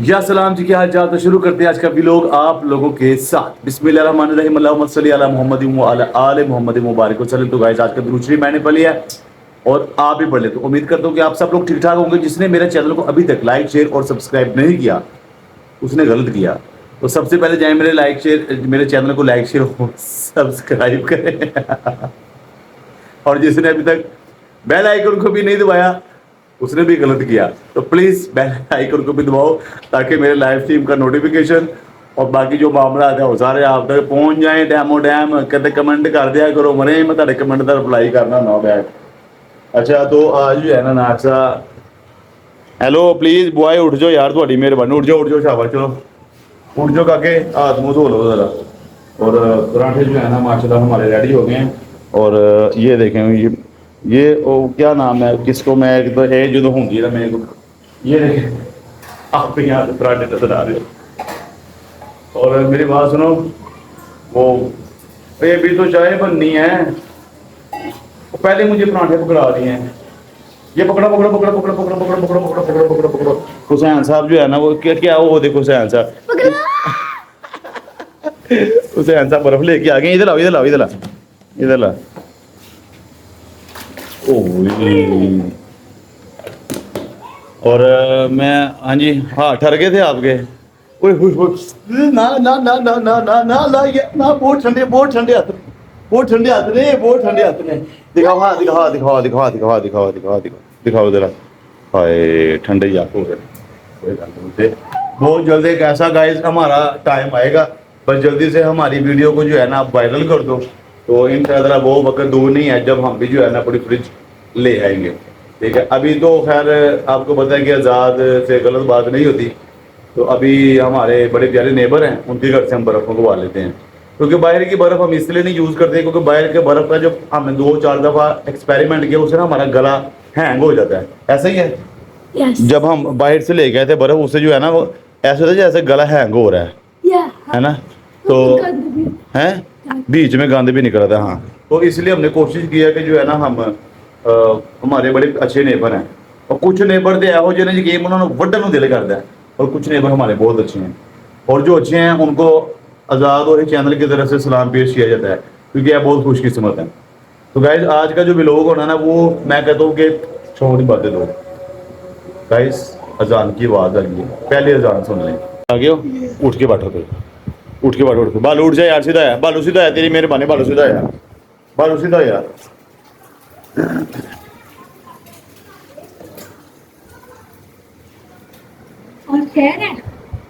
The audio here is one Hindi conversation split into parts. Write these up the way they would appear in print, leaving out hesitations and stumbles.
या सलाम जी, क्या हाल चाल। तो शुरू करते हैं आज का व्लॉग आप लोगों के साथ। बिस्मिल्लाहिर्रहमानिर्रहीम, अल्लाहुम्मा सल्ली अला मुहम्मद व अला आले मुहम्मद मुबारक वसल्लम। तो गाइस आज का दुरूद शरीफ मैंने पढ़ लिया और आप भी पढ़ ले। तो उम्मीद करता हूँ कि आप सब लोग ठीक ठाक होंगे। जिसने मेरे चैनल को अभी तक लाइक शेयर और सब्सक्राइब नहीं किया उसने गलत किया। तो सबसे पहले जाए मेरे चैनल को लाइक शेयर और सब्सक्राइब करें और जिसने अभी तक बेल आइकन को भी नहीं दबाया उसने भी गलत किया। तो प्लीज बेल आइकन को भी दबाओ ताकि मेरे लाइव स्ट्रीम का नोटिफिकेशन और बाकी जो मामला है वो सारे आप तक पहुंच जाए। डैमो डैम कहते कमेंट कर दिया करो, मरे मैं तेरे कमेंट का रिप्लाई करना ना बैठ। अच्छा तो आज जो है ना नाचा, हेलो प्लीज बॉय उठ जाओ यार, थोड़ी मेहरबानी उठ जाओ शाबाश, चलो उठ जाओ काके, हाथ मुंह धो लो जरा। और पराठे जो है ना माशाल्लाह हमारे रेडी हो गए हैं। और ये देखें, ये ओ क्या नाम है किसको मैं एक तो है जो होंगी ना मेरे को, ये देखें आप यहाँ से पराठे नजर आ रहे हो। और मेरी बात सुनो, वो ये भी तो चाय बननी है, वो पहले मुझे पराठे पकड़ा दिए हैं। ये पकड़ो पकड़ो पकड़ो पकड़ो पकड़ो पकड़ो पकड़ो पकड़ो पकड़ो पकड़ो पकड़ो। हुसैन साहब जो है ना वो क्या क्या वो देखो हुसैन साहब हुसैन साहब बर्फ लेके आ गए। इधर आओ इधर आओ इधर आ इधर ला। और मैं हाँ जी हाँ ठहर गए थे आपके। ओए ना ना ना ना ना ना ना ना ये ना बहुत ठंडे हाथ, बहुत ठंडे हाथ ने, बहुत ठंडे हाथ ने। दिखाओ हाँ दिखाओ दिखाओ दिखाओ दिखाओ दिखाओ दिखाओ दिखाओ जरा। हाय ठंडे ही आपको बहुत जल्दी एक ऐसा गाइस हमारा टाइम आएगा, बस जल्दी से हमारी वीडियो को जो है ना आप वायरल कर दो। तो इंशाअल्लाह वो वक्त दूर नहीं है जब हम भी जो है ना अपनी फ्रिज ले आएंगे। ठीक है, अभी तो खैर आपको पता है कि आज़ाद से गलत बात नहीं होती। तो अभी हमारे बड़े प्यारे नेबर हैं, उनके घर से हम बर्फ़ मंगवा लेते हैं। क्योंकि बाहर की बर्फ़ हम इसलिए नहीं यूज़ करते क्योंकि बाहर के बर्फ़ का जो हमने 2-4 दफ़ा एक्सपेरिमेंट किया उससे ना हमारा गला हैंग हो जाता है। ऐसा ही है। yes. जब हम बाहर से ले गए थे बर्फ़, उससे जो है ना वो ऐसा होता है जैसे गला हैंग हो रहा है है ना। तो है बीच में गंद भी निकल रहा था। हाँ, तो इसलिए हमने कोशिश की है कि जो है ना हम हमारे बड़े अच्छे नेबर हैं। और कुछ नेबर तो ਇਹੋ ਜਿਹੇ ਨੇ ਜੀ गेम उन्होंने ਵੱਢਣ ਨੂੰ ਦਿਲ ਕਰਦਾ है, और कुछ नेबर हमारे बहुत अच्छे हैं। और जो अच्छे हैं उनको आज़ाद और चैनल की तरफ से सलाम पेश किया जाता है क्योंकि यह बहुत खुशकिस्मत है। तो गाइज आज का जो व्लॉग होना ना वो मैं कहता हूँ कि छोटी बातें दो। गाइज अजान की आवाज़ आ गई है, पहले अजान सुन लें। आ गए हो, उठ के बैठो तो उठ के बैठो, उठ के बालू उठ जाए यार, सीधा है बालू, सीधा है, तेरी मेहरबानी बालू सीधा है, बालू सीधा यार। और खैर है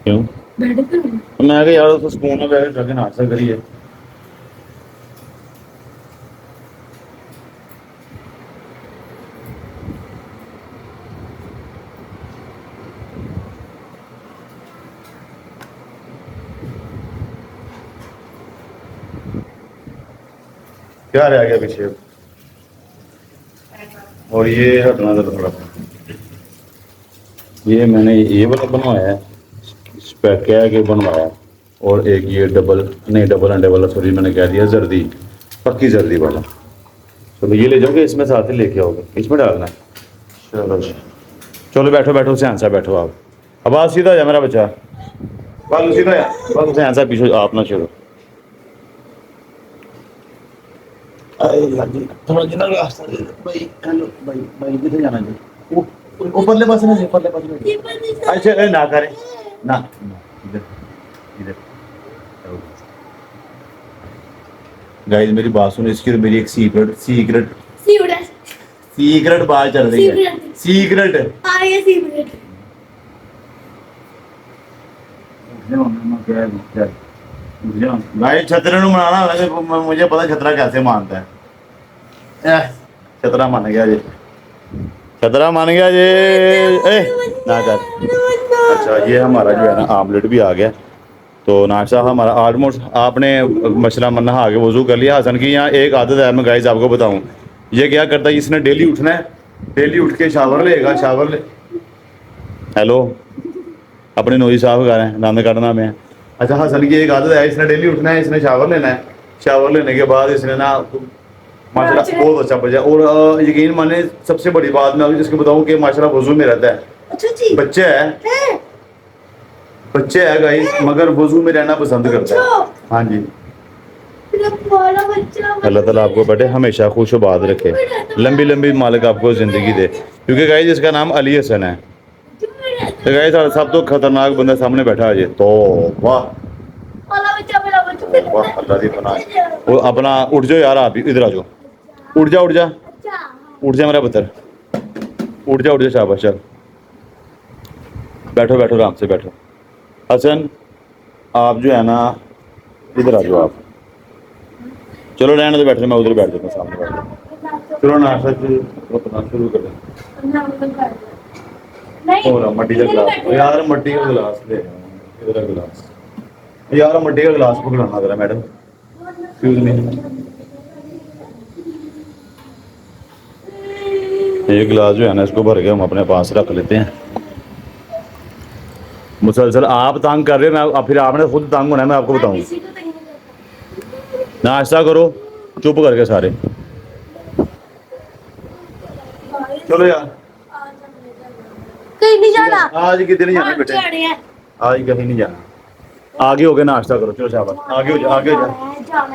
क्यों बैठे तो मैं कहा यार तो स्पून में बैठ के नाश्ता करिए। क्या रह गया पीछे, और ये हटना था थोड़ा सा। ये मैंने ये वाला बनवाया है, इस पे कह के बनवाया। और एक ये डबल नहीं डबल अंडे वाला, सॉरी मैंने कह दिया जर्दी, पक्की जर्दी वाला। चलो ये ले जाओगे, इसमें साथ ही लेके आओगे, इसमें डालना है। चलो चलो बैठो बैठो हुसैन साहब बैठो आप। अब आप सीधा जा मेरा बच्चा, बाल सीधा है, बस हुसैन साहब पीछे आप ना छोड़ो। थोड़ा जिना रास्ता दे भाई। हेलो भाई भाई किधर जाना जी? ऊपरले पास में, ऊपरले पास में। अच्छा ए ना करे ना इधर इधर। गाइस मेरी बात सुनो, इसकी तो मेरी एक सीक्रेट सीक्रेट सीक्रेट बात चल रही है। सीक्रेट ये सीक्रेट भाई छतरे ਨੂੰ बनाना होगा, मुझे पता छतरा कैसे मानता है। छतरा मान गया जी, छतरा मान गया जी। ना कर। अच्छा ये हमारा जो है ना आमलेट भी आ गया। तो नाश्ता हमारा ऑलमोस्ट, आपने मशरा मन्ना आगे वजू कर लिया। हसन की यहाँ एक आदत है, मैं गाइस आपको बताऊँ, ये क्या करता है, इसने डेली उठना है, डेली उठ के शावर लेगा, शावर ले। हेलो अपने नोई साहब कर रहे हैं, दंद काटना में। अच्छा हसन की एक आदत है, इसने डेली उठना है, इसने शावर लेना है, शावर लेने के बाद इसने ना माशाल्लाह बहुत अच्छा बचा। और यकीन माने सबसे बड़ी बात मैं जिसको बताऊं कि माशाल्लाह वजू में रहता है। अच्छा जी बच्चे है बच्चे है गाइस मगर वजू में रहना पसंद करता है। हाँ जी, वाला बच्चा अल्लाह ताला आपको बेटे हमेशा खुश आबाद रखे, लंबी लंबी मालिक आपको ज़िंदगी दे। क्योंकि गाइस इसका नाम अली हसन है। तो गाइस सब तो खतरनाक बंदा सामने बैठा है। तो वाह वाला बच्चा मेरा बच्चा वाह, अल्लाह दी पनाह। वो अपना उठ जाओ यार, आप भी इधर आ जाओ, उठ जा उठ जा अच्छा उठ जा मेरा पुत्र, उठ जा शाबाश, चल बैठो बैठो आराम से बैठो। हसन आप जो है ना इधर आ जाओ आप, चलो रहने दो, बैठो मैं उधर बैठ जाता हूँ सामने बैठ जाता। चलो नाश्ता अपना शुरू कर दें। नहीं और मट्टी का गिलास यार, मट्टी का गिलास ले इधर गिलास यार, मट्टी का गिलास पकड़ाना जरा मैडम, एक्सक्यूज मी। ये गिलास जो है ना इसको भर के हम अपने पास रख लेते हैं। मुसलसल आप तंग कर रहे हो, मैं फिर आपने खुद तंग होना है, मैं आपको बताऊं। किसी को तो नहीं करता। नाश्ता करो चुप करके सारे, चलो यार। कहीं नहीं जाना। आज कितने नहीं जाना बेटे, आज कहीं नहीं जाना। आगे हो गया, नाश्ता करो, चलो शाबाश, आगे हो जाओ आगे हो जाओ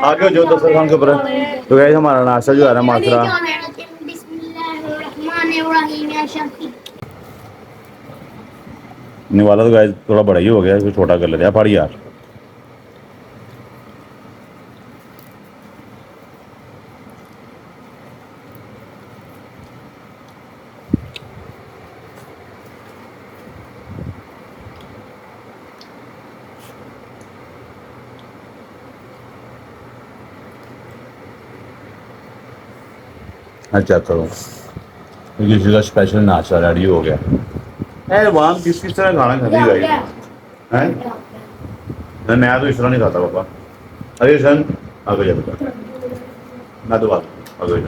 आगे हो जाओ दस्तरखान के ऊपर। तो गाइस हमारा नाश्ता जो है ना मात्रा निवाला, तो गाइस थोड़ा बड़ा ही हो गया, इसको छोटा कर लेते हैं फाड़ी यार। अच्छा करो, किसी का स्पेशल नाश्ता रेडी हो गया। यार वहाँ किस तरह खाना खाती है हैं? नहीं मैं तो इस तरह नहीं खाता पापा। अरे शन आगे जा बेटा, मैं तो बात आगे जा।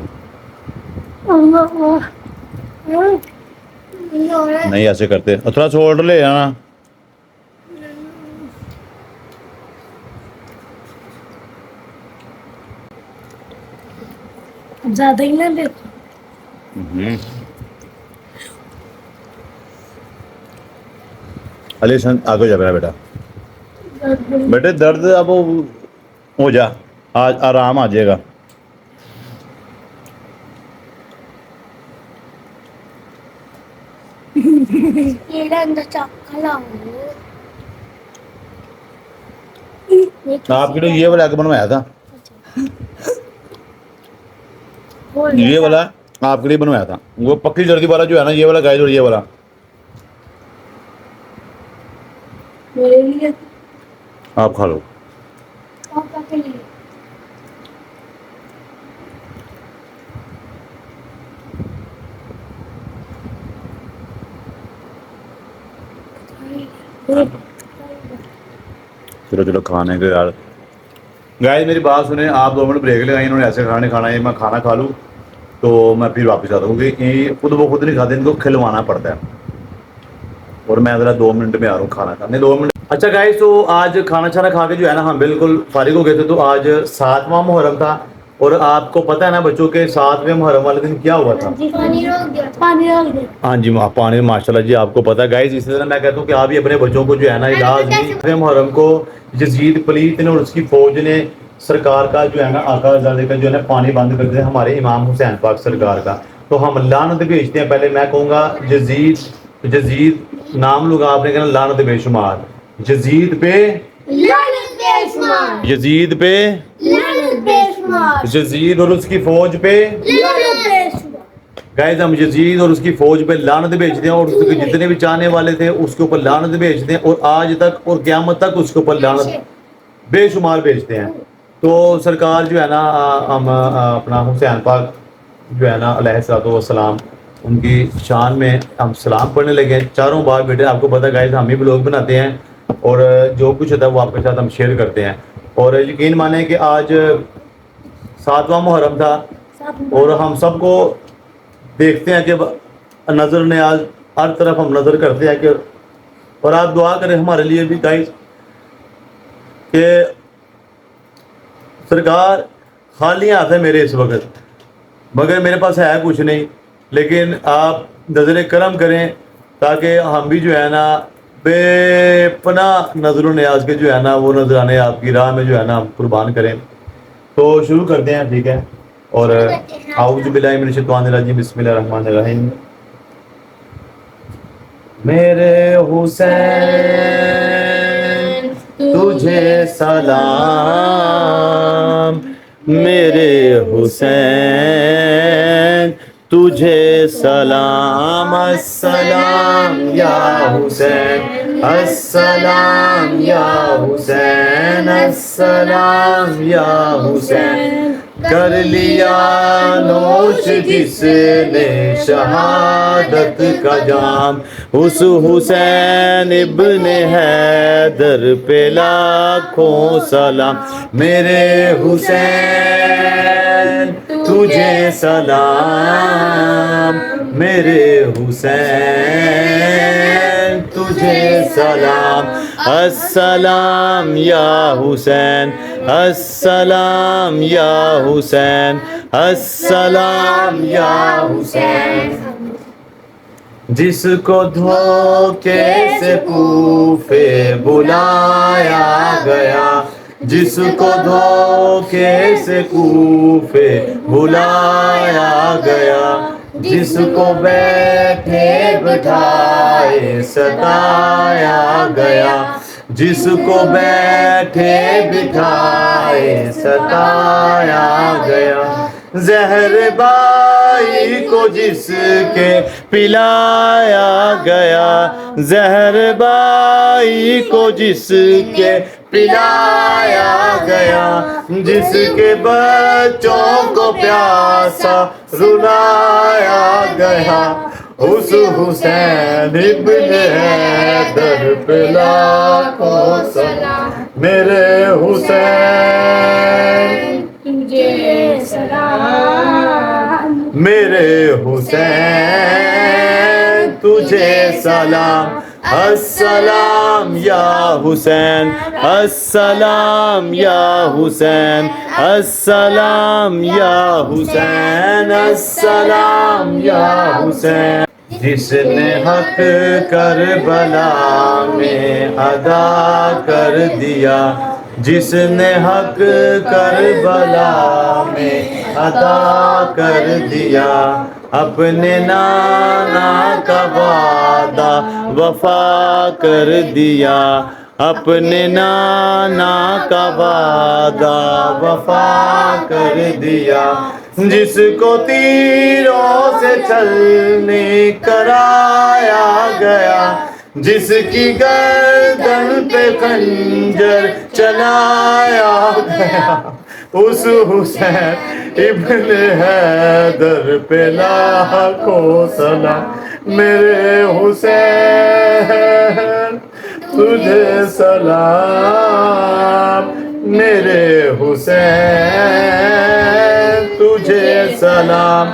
नहीं ऐसे करते, थोड़ा छोड़ ले आना। ज्यादा ही ना देखो। अली शन आगे जा मेरा बेटा, बेटे दर्द अब हो जा, आज आराम आ जाएगा। ये अंदर चाका लाओ। आपके लिए ये वाला एग बनवाया था, ये वाला आपके लिए बनवाया था। वो पक्की जर्दी वाला जो है ना, ये वाला गाइस, और ये वाला मेरे लिए आप खा लो। पापा के लिए। चलो चलो खाने के यार। गाइस मेरी बात सुने, आप 2 मिनट ब्रेक लगाए, इन्होंने ऐसे खाना नहीं खाना है, मैं खाना खा लूँ तो मैं फिर वापस आता हूँ, क्योंकि ये खुद वो खुद नहीं खाते, इनको खिलवाना पड़ता है। और मैं ज़रा 2 मिनट में आ रहा हूँ खाना खाने, 2 मिनट। अच्छा गाइस, तो आज खाना छाना खा के जो है ना हम बिल्कुल फारिग हो गए थे। तो आज 7वां मुहर्रम था, और आपको पता है ना बच्चों के 7वें मुहर्रम वाले दिन क्या हुआ था? पानी रोक दिया, पानी रोक दिया। हाँ जी, पानी माशाल्लाह जी, आपको पता है गाइस। इसी तरह मैं कहता हूँ कि आप भी अपने बच्चों को जो है ना लाज़मी मुहर्रम को यजीद पलीत ने और उसकी फौज ने सरकार का जो है ना आकाज़ादे का जो है ना पानी बंद कर दिया, हमारे इमाम हुसैन पाक सरकार का। तो हम लानत भेजते हैं। पहले मैं कहूँगा यजीद, यजीद नाम लूँगा, आपने कहना लानत बेशुमार। यजीद पे लानत बेशुमार, यजीद पे लानत बेशुमार, यजीद और उसकी फौज पे लानत बेशुमार। गाइस हम यजीद और उसकी फौज पे लानत भेजते हैं, और उसके जितने भी चाहने वाले थे उसके ऊपर लानत भेजते हैं, और आज तक और क़यामत तक उसके ऊपर लानत बेशुमार भेजते हैं। तो सरकार जो है ना हम अपना हुसैन पाक जो है ना अलैहिस्सलाम, उनकी शान में हम सलाम पढ़ने लगे। चारों बार बेटे, आपको पता गाइस हम ही ब्लॉग बनाते हैं, और जो कुछ होता है वो आपके साथ हम शेयर करते हैं। और यकीन माने कि आज 7वां मुहर्रम था, और हम सबको देखते हैं कि नज़र ने आज हर तरफ हम नज़र करते हैं कि, और आप दुआ करें हमारे लिए भी गाइस कि सरकार खाली हाथ है मेरे इस वक्त, मगर मेरे पास है कुछ नहीं, लेकिन आप नज़र करम करें ताकि हम भी जो है ना बेपनाह नजरों न्याज के जो है ना वो नजराने आपकी राह में जो है ना कुर्बान करें। तो शुरू करते हैं, ठीक है। और आऊज़ु बिल्लाहि मिनश शैतानिर रजीम, बिस्मिल्लाहिर रहमानिर रहीम। मेरे हुसैन तुझे सलाम, मेरे हुसैन तुझे सलाम। अस्सलाम या हुसैन, अस्सलाम या हुसैन, अस्सलाम या हुसैन। कर लिया नोश जिसने शहादत का जाम, उस हुसैन इब्ने हैदर पे लाखों सलाम। मेरे हुसैन तुझे सलाम, मेरे हुसैन तुझे सलाम। अस्सलाम या हुसैन, अस्सलाम या हुसैन, अस्सलाम या हुसैन। जिसको धोखे से कूफे बुलाया गया, जिसको धोखे से कूफे बुलाया गया, जिसको बैठे बिठाए सताया गया, जिसको बैठे बिठाए सताया गया। जहर बाई को जिसके पिलाया गया, जहर बाई को जिसके पिलाया गया, जिसके बच्चों को प्यासा रुलाया गया, उस हुसैन इब्ने हैदर पे लाखों सलाम। मेरे हुसैन तुझे सलाम, मेरे हुसैन तुझे सलाम। अस्सलाम या हुसैन, अस्सलाम या हुसैन, अस्सलाम या हुसैन, अस्सलाम या हुसैन। जिसने हक करबला में अदा कर दिया, जिसने हक करबला में अदा कर दिया, अपने नाना का वादा वफा कर दिया, अपने नाना का वादा वफा कर दिया। जिसको तीरों से चलने कराया गया, जिसकी गर्दन पे खंजर चलाया गया, उस हुसैन इब्ने हैदर पे लाखों सलाम। मेरे हुसैन तुझे सलाम, मेरे हुसैन तुझे सलाम।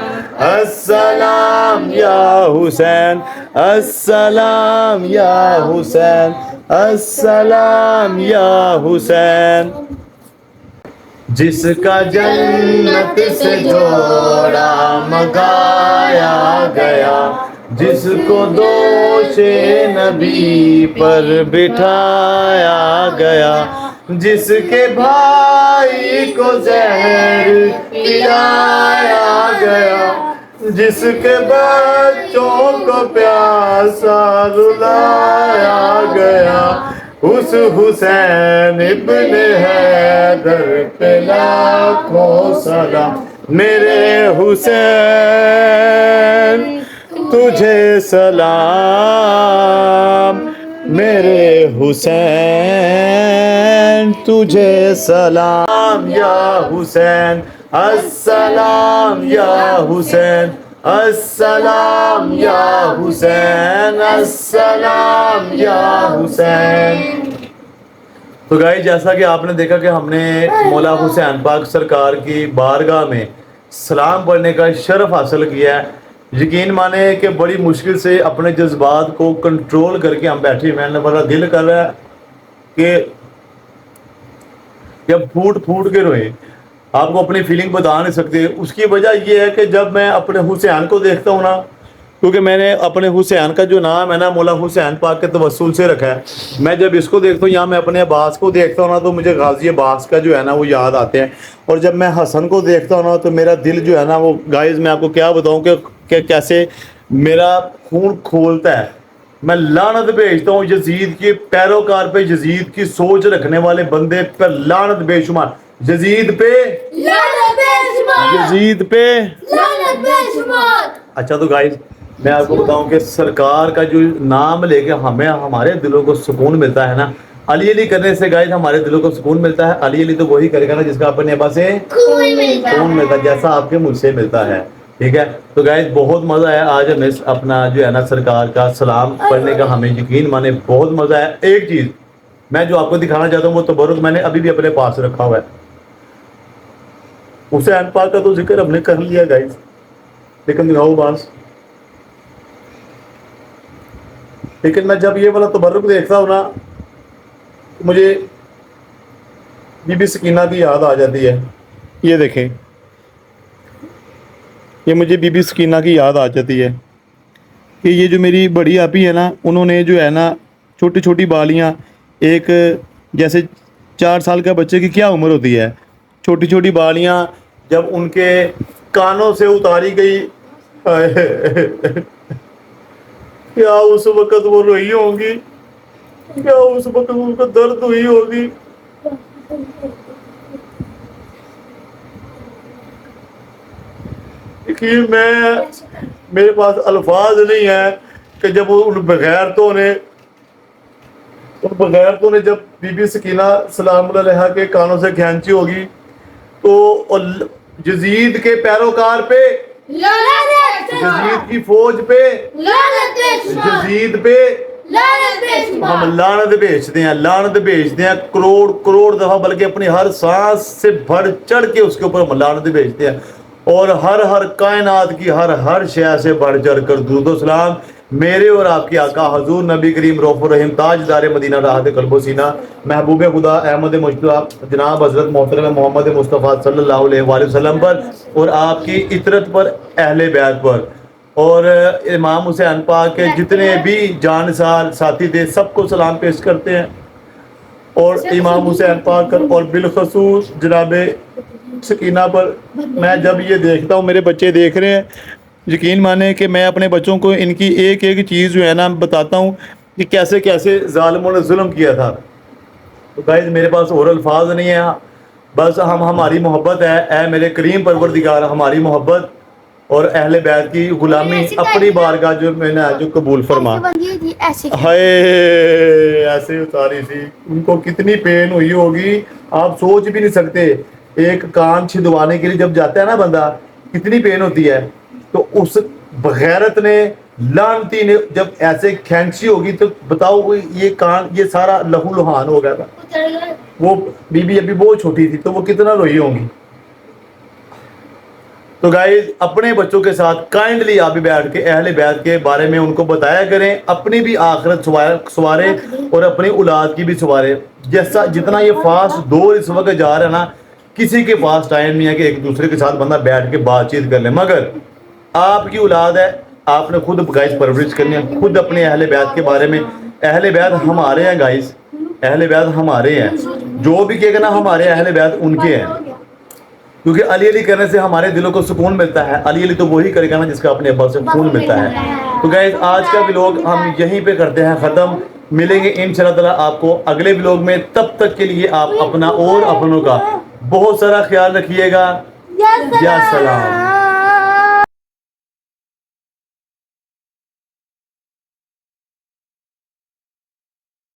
अस्सलाम या हुसैन, अस्सलाम या हुसैन, अस्सलाम या हुसैन। जिसका जन्नत से जोड़ा मगाया गया, जिसको दोषे नबी पर बिठाया गया, जिसके भाई को जहर पिलाया गया, जिसके बच्चों को प्यासा रुलाया गया, उस हुसैन इब्ने हैदर पे लाखों सलाम। मेरे हुसैन तुझे सलाम, मेरे हुसैन तुझे सलाम या हुसैन। अस्सलाम या हुसैन, अस्सलाम या हुसैन, अस्सलाम या हुसैन। तो गाइस, जैसा कि आपने देखा कि हमने मौला हुसैन पाक सरकार की बारगाह में सलाम पढ़ने का शर्फ हासिल किया है। यकीन माने कि बड़ी मुश्किल से अपने जज्बात को कंट्रोल करके हम बैठे हुए हैं। मेरा दिल कर रहा है कि अब फूट फूट के रोए, आपको अपनी फीलिंग बता नहीं सकते। उसकी वजह यह है कि जब मैं अपने हुसैन को देखता हूँ ना, क्योंकि मैंने अपने हुसैन का जो नाम है ना मौला हुसैन पाक के तवस्सुल से रखा है। मैं जब इसको देखता हूँ या मैं अपने अब्बास को देखता हूँ ना तो मुझे गाजी अब्बास का जो है ना वो याद आते हैं, और जब मैं हसन को देखता हूँ ना तो मेरा दिल जो है ना वो गाइस मैं आपको क्या बताऊँ कि कैसे मेरा खून खोलता है। मैं लानत भेजता हूँ यजीद के पैरोकार पे, यजीद की सोच रखने वाले बंदे पर लानत बेशुमार, यजीद पे लानत बेशुमार, यजीद पे। लानत बेशुमार। अच्छा तो गाइस मैं आपको बताऊं कि सरकार का जो नाम लेके हमें हमारे दिलों को सुकून मिलता है ना, अली अली करने से गाइस हमारे दिलों को सुकून मिलता है। अली अली तो वही करेगा ना जिसका अपने अब्बा से खून मिलता है। खून मिलता है, जैसा आपके मुझसे मिलता है। ठीक है तो गाइस बहुत मजा आया आज हमें अपना जो है ना सरकार का सलाम पढ़ने का, हमें यकीन माने बहुत मजा आया। एक चीज मैं जो आपको दिखाना चाहता हूँ वो तबरुक मैंने अभी भी अपने पास रखा हुआ है। हुसैन पाक का तो जिक्र हमने कर लिया गाइस, लेकिन दिखाओ बास, लेकिन मैं जब ये वाला तबरुक देखता हूँ ना मुझे बीबी सकीना की याद आ जाती है। ये देखें, ये मुझे बीबी सकीना की याद आ जाती है कि ये जो मेरी बड़ी आपी है ना, उन्होंने जो है ना छोटी छोटी बालियाँ, एक जैसे 4 साल का बच्चे की क्या उम्र होती है, छोटी छोटी बालियाँ जब उनके कानों से उतारी गई, क्या उस वक्त वो रोई होंगी, क्या उस वक्त उनको दर्द हुई होगी। देखिए मेरे पास अल्फाज नहीं है कि जब उन बगैरतों ने जब बीबी सकीना सलाम अलैहा के कानों से खींची होगी तो यजीद के पैरोकार पे, लानत बेशुमार, यजीद की फौज पे, लानत बेशुमार, यजीद पे लानत बेशुमार। हम लानत भेजते हैं, लानत भेजते हैं करोड़ करोड़ दफा, बल्कि अपनी हर सांस से बढ़ चढ़ के उसके ऊपर हम लानत भेजते हैं, और हर कायनात की हर शय से बढ़ चढ़ कर दुरूद सलाम मेरे और आपके आका हजूर नबी करीम रऊफ़ुर रहीम ताजदार मदीना राहत क़ल्बो सीना महबूब खुदा अहमद मुश्तबा जनाब हज़रत मोहतरम मोहम्मद मुस्तफ़ा सल्लल्लाहु अलैहि वसल्लम पर और आपकी इतरत पर, अहले बैत पर, और इमाम हुसैन पाक के जितने भी जानसार साथी थे सबको सलाम पेश करते हैं। और इमाम हुसैन पाक पर और बिलखसूस जनाब सकीना पर मैं जब ये देखता हूँ, मेरे बच्चे देख रहे हैं, यकीन माने कि मैं अपने बच्चों को इनकी एक एक चीज़ जो है ना बताता हूँ कि कैसे कैसे ज़ालिमों ने जुल्म किया था। तो गाइस मेरे पास और अल्फाज नहीं है, बस हमारी मोहब्बत है, ऐ मेरे करीम परवरदिगार हमारी मोहब्बत और अहले बैत की गुलामी अपनी बारगाह जो मैंने जो कबूल फरमा। हाय ऐसे उतारी थी, उनको कितनी पेन हुई होगी आप सोच भी नहीं सकते। एक कान छिदवाने के लिए जब जाता है ना बंदा, कितनी पेन होती है। तो उस बगैरत ने, लानती ने जब ऐसे खींची होगी तो बताओ ये कान, ये सारा लहू लुहान हो गया था। वो बीबी अभी बहुत छोटी थी तो वो कितना रोई होंगी। तो गाइस अपने बच्चों के साथ काइंडली आप भी बैठ के अहले बैत के बारे में उनको बताया करें, अपनी भी आखिरत सवारे और अपनी औलाद की भी सवारे। जैसा जितना ये फास्ट दौर इस वक्त जा रहा है ना, किसी के पास टाइम नहीं है कि एक दूसरे के साथ बंदा बैठ के बातचीत कर ले, मगर आपकी औलाद है, आपने खुद गाइस परवरिश करनी है, खुद अपने अहले बैत के बारे में। अहले बैत हमारे हैं गाइस, अहले बैत हमारे हैं, जो भी कहेगा ना हमारे अहले बैत उनके हैं, क्योंकि अली अली करने से हमारे दिलों को सुकून मिलता है। अली अली तो वही करेगा ना जिसका अपने अब्बा से खून मिलता है। तो गाइस आज का व्लॉग हम यहीं पे करते हैं ख़त्म, मिलेंगे इंशाल्लाह ताला आपको अगले व्लॉग में। तब तक के लिए आप अपना और अपनों का बहुत सारा ख्याल रखिएगा। या सलाम।